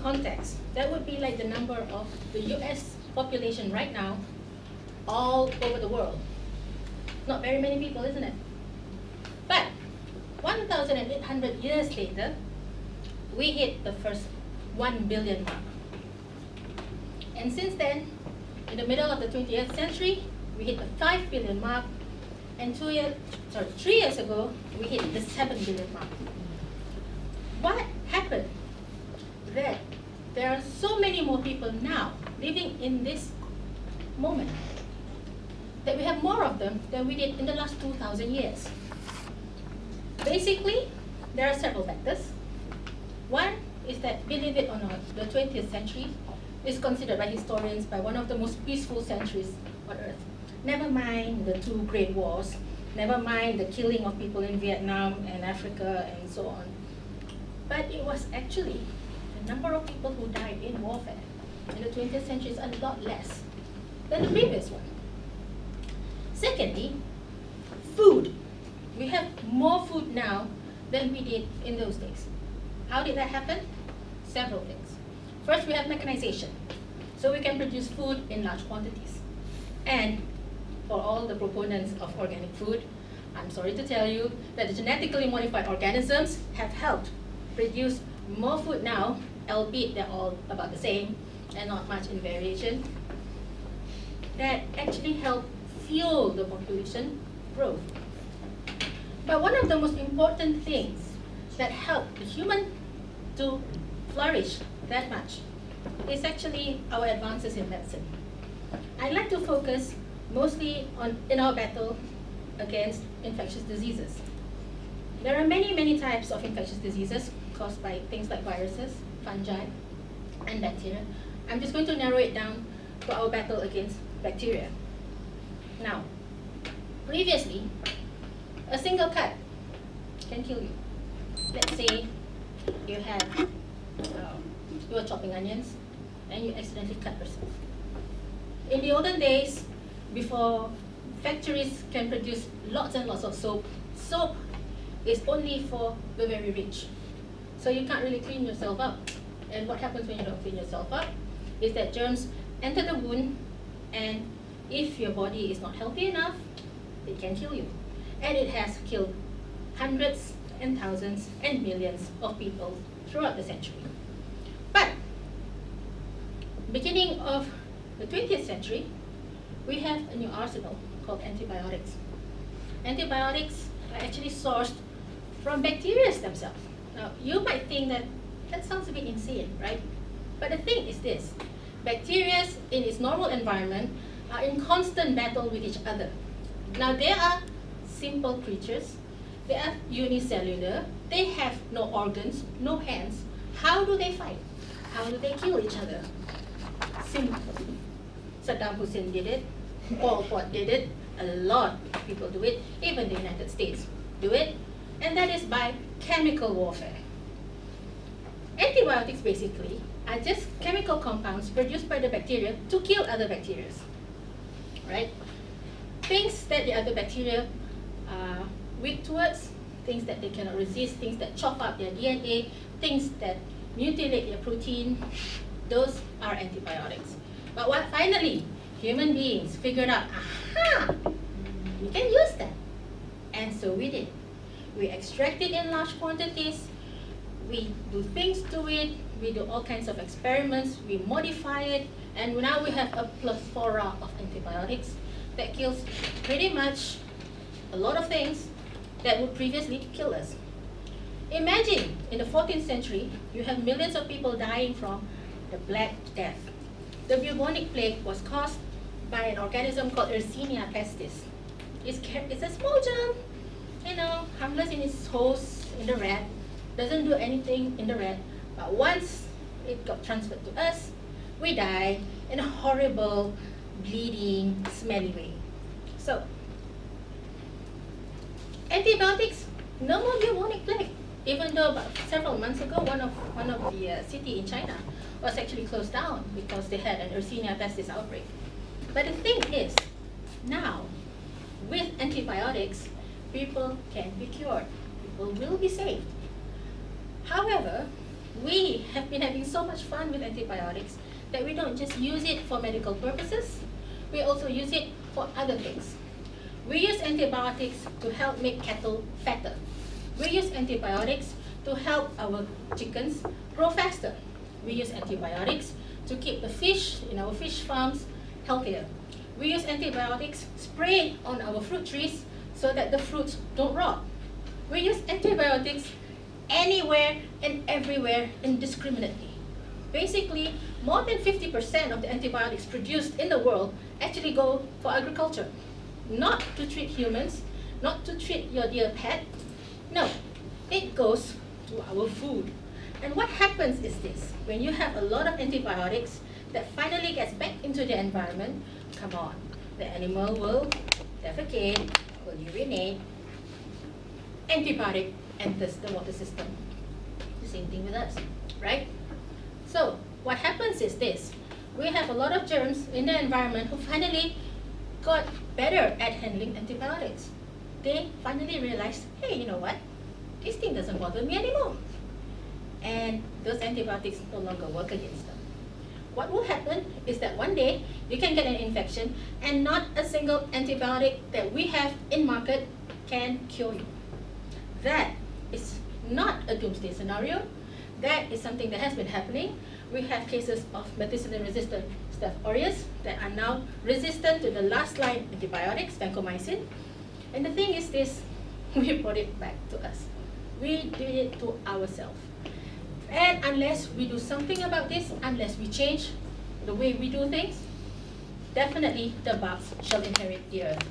context, that would be like the number of the US population right now all over the world. Not very many people, isn't it? But 1,800 years later, we hit the first 1 billion mark. And since then, in the middle of the 20th century, we hit the 5 billion mark, and 3 years ago, we hit the 7 billion mark. What happened? That there are so many more people now living in this moment, that we have more of them than we did in the last 2,000 years. Basically, there are several factors. One is that, believe it or not, the 20th century is considered by historians by one of the most peaceful centuries on earth. Never mind the 2 great wars, never mind the killing of people in Vietnam and Africa and so on. But it was actually the number of people who died in warfare in the 20th century is a lot less than the previous one. Secondly, food. We have more food now than we did in those days. How did that happen? Several things. First, we have mechanization. So we can produce food in large quantities. And for all the proponents of organic food, I'm sorry to tell you that the genetically modified organisms have helped produce more food now, albeit they're all about the same and not much in variation, that actually help fuel the population growth. But one of the most important things that help the human to flourish that much is actually our advances in medicine. I'd like to focus mostly in our battle against infectious diseases. There are many, many types of infectious diseases caused by things like viruses, fungi, and bacteria. I'm just going to narrow it down to our battle against bacteria. Now, previously, a single cut can kill you. Let's say you are chopping onions and you accidentally cut yourself. In the olden days, before factories can produce lots and lots of soap, soap is only for the very rich. So you can't really clean yourself up. And what happens when you don't clean yourself up is that germs enter the wound, and if your body is not healthy enough, it can kill you. And it has killed hundreds and thousands and millions of people throughout the century. But beginning of the 20th century, we have a new arsenal called antibiotics. Antibiotics are actually sourced from bacteria themselves. Now, you might think that that sounds a bit insane, right? But the thing is this: bacteria in its normal environment are in constant battle with each other. Now, they are simple creatures. They are unicellular. They have no organs, no hands. How do they fight? How do they kill each other? Simple. Saddam Hussein did it. Pol Pot did it. A lot of people do it. Even the United States do it. And that is by chemical warfare. Antibiotics basically are just chemical compounds produced by the bacteria to kill other bacteria. Right? Things that the other bacteria are weak towards, things that they cannot resist, things that chop up their DNA, things that mutilate their protein, those are antibiotics. But what finally human beings figured out, aha, we can use them. And so we did. We extract it in large quantities, we do things to it, we do all kinds of experiments, we modify it, and now we have a plethora of antibiotics that kills pretty much a lot of things that would previously kill us. Imagine, in the 14th century, you have millions of people dying from the Black Death. The bubonic plague was caused by an organism called Yersinia pestis. It's a small germ, harmless in its host, in the rat, doesn't do anything in the rat, but once it got transferred to us, we die in a horrible, bleeding, smelly way. So, antibiotics, no more bubonic plague. Even though about several months ago, one of the city in China was actually closed down because they had an Yersinia pestis outbreak. But the thing is, now, with antibiotics, people can be cured. People will be saved. However, we have been having so much fun with antibiotics that we don't just use it for medical purposes, we also use it for other things. We use antibiotics to help make cattle fatter. We use antibiotics to help our chickens grow faster. We use antibiotics to keep the fish in our fish farms healthier. We use antibiotics sprayed on our fruit trees so that the fruits don't rot. We use antibiotics anywhere and everywhere indiscriminately. Basically, more than 50% of the antibiotics produced in the world actually go for agriculture. Not to treat humans, not to treat your dear pet. No, it goes to our food. And what happens is this: when you have a lot of antibiotics that finally gets back into the environment, come on, the animal will defecate, will urinate, antibiotic enters the water system. The same thing with us, right? So what happens is this: we have a lot of germs in the environment who finally got better at handling antibiotics. They finally realized, hey, you know what? This thing doesn't bother me anymore. And those antibiotics no longer work against them. What will happen is that one day you can get an infection and not a single antibiotic that we have in market can cure you. That is not a doomsday scenario. That is something that has been happening. We have cases of methicillin-resistant Staph aureus that are now resistant to the last line antibiotics, vancomycin. And the thing is this: we brought it back to us. We did it to ourselves. And unless we do something about this, unless we change the way we do things, definitely the bugs shall inherit the earth.